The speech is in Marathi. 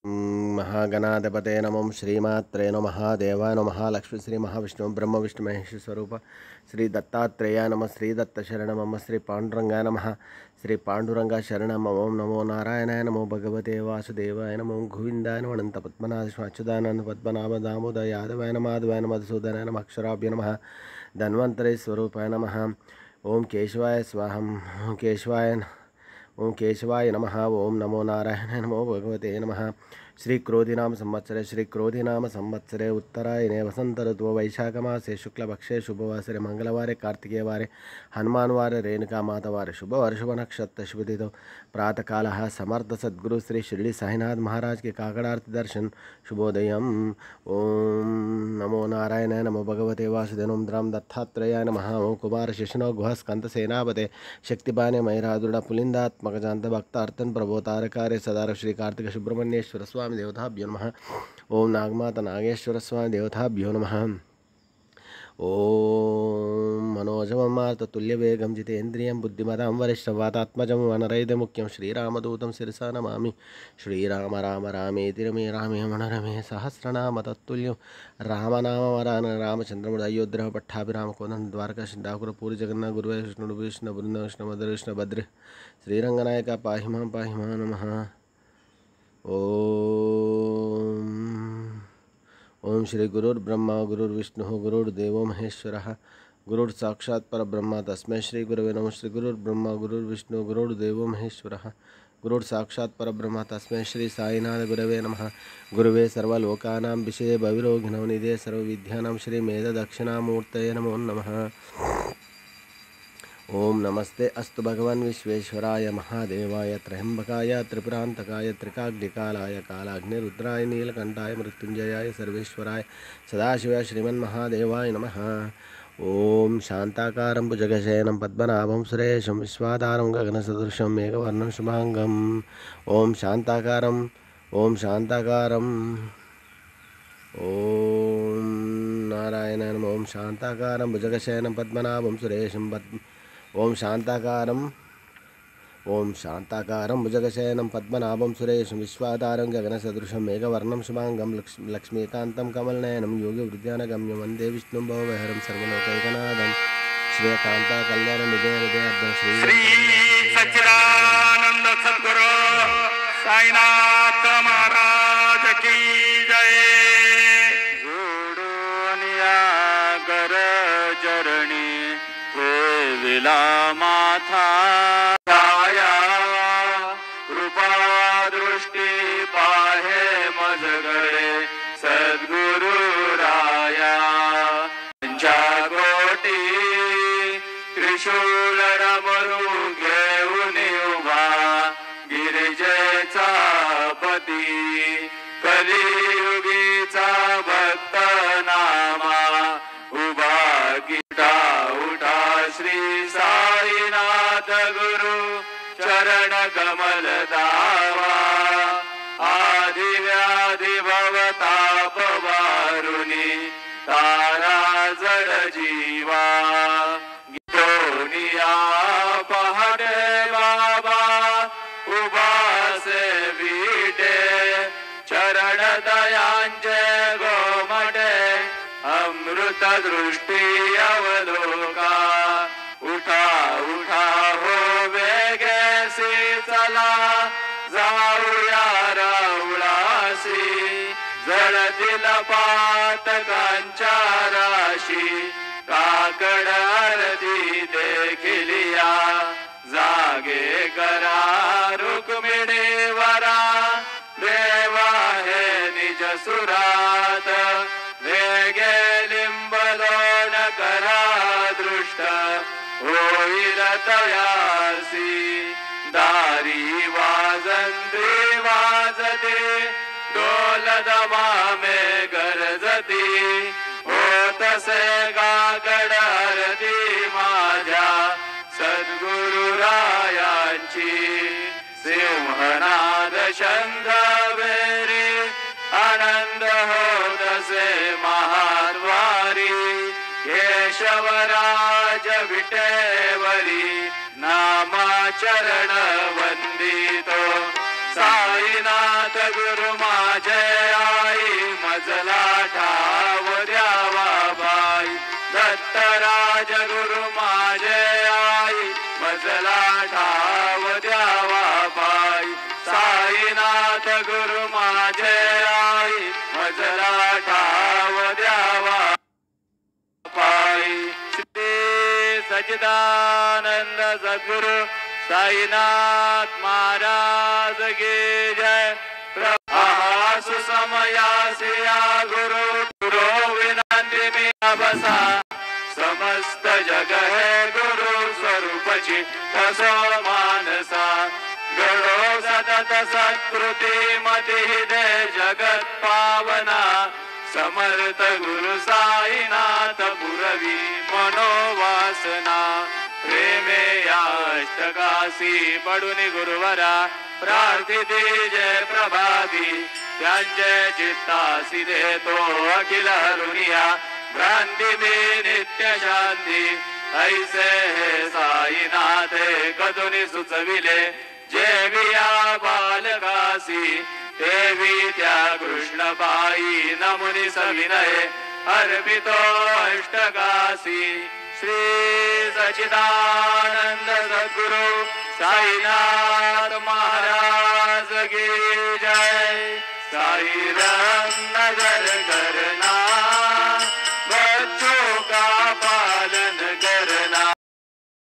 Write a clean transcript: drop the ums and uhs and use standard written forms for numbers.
महागणाधिपते नमः श्रीमात्रे नमः देवाय नमः लक्ष्मी श्री महाविष्णु ब्रह्म विष्णु महेश स्वरूप श्री दत्तात्रेयाय नमः श्री दत्त शरणं मम श्री पांडुरंगाय नमः श्री पांडुरंगा शरणं ओम नमो नारायणाय नमो भगवते वासुदेवाय नमो गोविंदाय नमो अनंत पद्मनाभ अच्युतानंद पद्मनाभ दामोदर यादवाय नमः माधवाय नमः मधुसूदनाय नमः अक्षराभ्य नमः धन्वंतरे स्वरूपाय नमः ओम केशवाय स्वाहं ओम केशवाय नमः ओम नमो नारायणाय नमो भगवते नमः श्री क्रोधिनाम संवत्सरे उत्तरायणे वसंत ऋतु वैशाख मासे शुक्लपक्षे शुभवासरे मंगलवारे कार्तिकेय वारे हनुमान वारे रेणुका माता वारे शुभ शुभ नक्षत्र शुभ तिथौ प्रातः काल समर्थ सद्गुरु श्री शिरडी साईनाथ महाराज के काकड़ारती दर्शन शुभोदयम ओम नमो नारायणाय नमो भगवते वासुदेव राम दत्तात्रेयाय नमः ओम कुमार शिशुनो गुह स्कंद सेनापते शक्तिपाने मयूरादुड़ पुलिंदात्मक जांत भक्त अर्तन प्रभो तारकारे सदार श्री कार्तिक सुब्रह्मण्येश्वर स्वामी देवताभ्यो नमः ओम नागमाता नागेश्वर स्वामी देवताभ्यो नमः ओम मनोजवमार्ततुल्यवेगं जितेन्द्रियं बुद्धिमतां वरिष्ठवातात्मजं वनरैर्मुख्यं श्रीरामदूतं शिरसा नमामि श्रीराम राम रामेति रमे रामे मनोरमे सहस्रनाम तत्तुल्यं रामनामवरान रामचन्द्रमुद अयोध्या पट्टाभिराम कोदंड द्वारका सिद्धाकुर पूरी जगन्नाथ गुरुवे विष्णु वृंद कृष्ण मधुर कृष्ण भद्र श्रीरंगनायक पाहि मां नमः ओम श्री गुरुर्ब्रह्मा गुरुर्विष्णु गुरुर्देवो महेश्वरः गुरुर् साक्षात् परब्रह्म तस्मै श्री गुरवे नमः श्री गुरुर्ब्रह्मा गुरुर्विष्णु गुरुर्देवो महेश्वरः गुरुर् साक्षात् परब्रह्म तस्मै श्री साईनाथ गुरवे नमः गुरुवे सर्वलोकानां विषये भविरोगिणो निधे सर्वविद्यानां श्री मेधदक्षिणामूर्तये नमो नमः ओम नमस्ते अस्तु भगवान विश्वेश्वराय महादेवाय त्र्यंबकाय त्रिपुरांतकाय त्रिकाग्निकालाय कालाग्निरुद्राय नीलकंठाय मृत्युंजयाय सर्वेश्वराय सदाशिवाय श्रीमन्महादेवाय नमः ओम शांताकारं भुजगशयनं पद्मनाभं सुरेशं विश्वाधारं गगनसदृशं मेघवर्णं शुभांगं ओम शांताकारं ओम नारायणाय नमः ओम शांताकारं भुजगशयनं पद्मनाभं सुरेशं ओम शांताकारं भुजगशयनं पद्मनाभं सुरेशं विश्वाधारं गगनसदृशं मेघवर्णं शुभांगं लक्ष्मीकान्तं कमलनयनं योगिवृद्धानगम्यं वन्दे विष्णुं भवभयहरं सर्वलोकैकनाथं श्रीकान्ता कल्याणनिधेर्दयाब्दं श्री सच्चिदानंद सद्गुरु साईनाथ महाराज की जय। जोडोनिया गर चरणी विला माथा छाया कृपा दृष्टी पाहे मजगळे सद्गुरु राया पंचा कोटी त्रिशूल रमरू घेऊन उभा गिरिजेचा पती कलियुगीचा भक्त नामा उभा गीता उठा श्री साईनाथ गुरु चरण कमल दावा आदि व्याधि भवताप वारुणी तारा जड जीवा गीतोनिया पहाटे बाबा उभासे विटे चरण दयांचे गोमटे अमृत दृष्टी अवलोका उठा उठा हो वेगेसी चला जाऊया राऊळासी जळतील पातकांच्या राशी काकड आरती देखिलिया जागे करा रुक्मिणी वरा देवा हे निज सुरात वेगे लिंबलोण करा दृष्ट होईल तयासी दारी वाजंत्री वाजते डोल दमामे गरजती होतसे गागड आरती माझ्या सद्गुरु रायांची सिंहनाद शंख बेरी आनंद होतसे महाद्वारी केशवराज विटेवरी नामा चरण वंदितो साईनाथ गुरु माझे आई मजला ठाव द्यावा बाई दत्तराज गुरु माझे आई मजला ठाव द्यावा बाई साईनाथ गुरु माझे आई मजला ठाव द्यावा पाई श्री सच्चिदानंद सद्गुरु साईनाथ महाराज की जय सुसमयासिया गुरु गुरु विनंती मी बसा समस्त जग है गुरु स्वरूपची तसो मानसा गडो सतत सत्कृती मती दे जगत पावना समर्थ गुरु साईनाथ पुरवी मनोवासना प्रेमे अष्टकाशी पडून गुरुवरा प्रार्थिते जय प्रभाती त्यांचे चित्तासी देतो अखिल हरुनिया भ्रांती मी नित्य शांती ऐसे हे साईनाथे कधुनी सुचविले जेविया बालकासी देवी त्या कृष्णबाई नमुनी सविनय अर्पितो अष्टकाशी श्री सच्चिदानंद सद्गुरु साईनाथ महाराज की जय साई राम नगर करना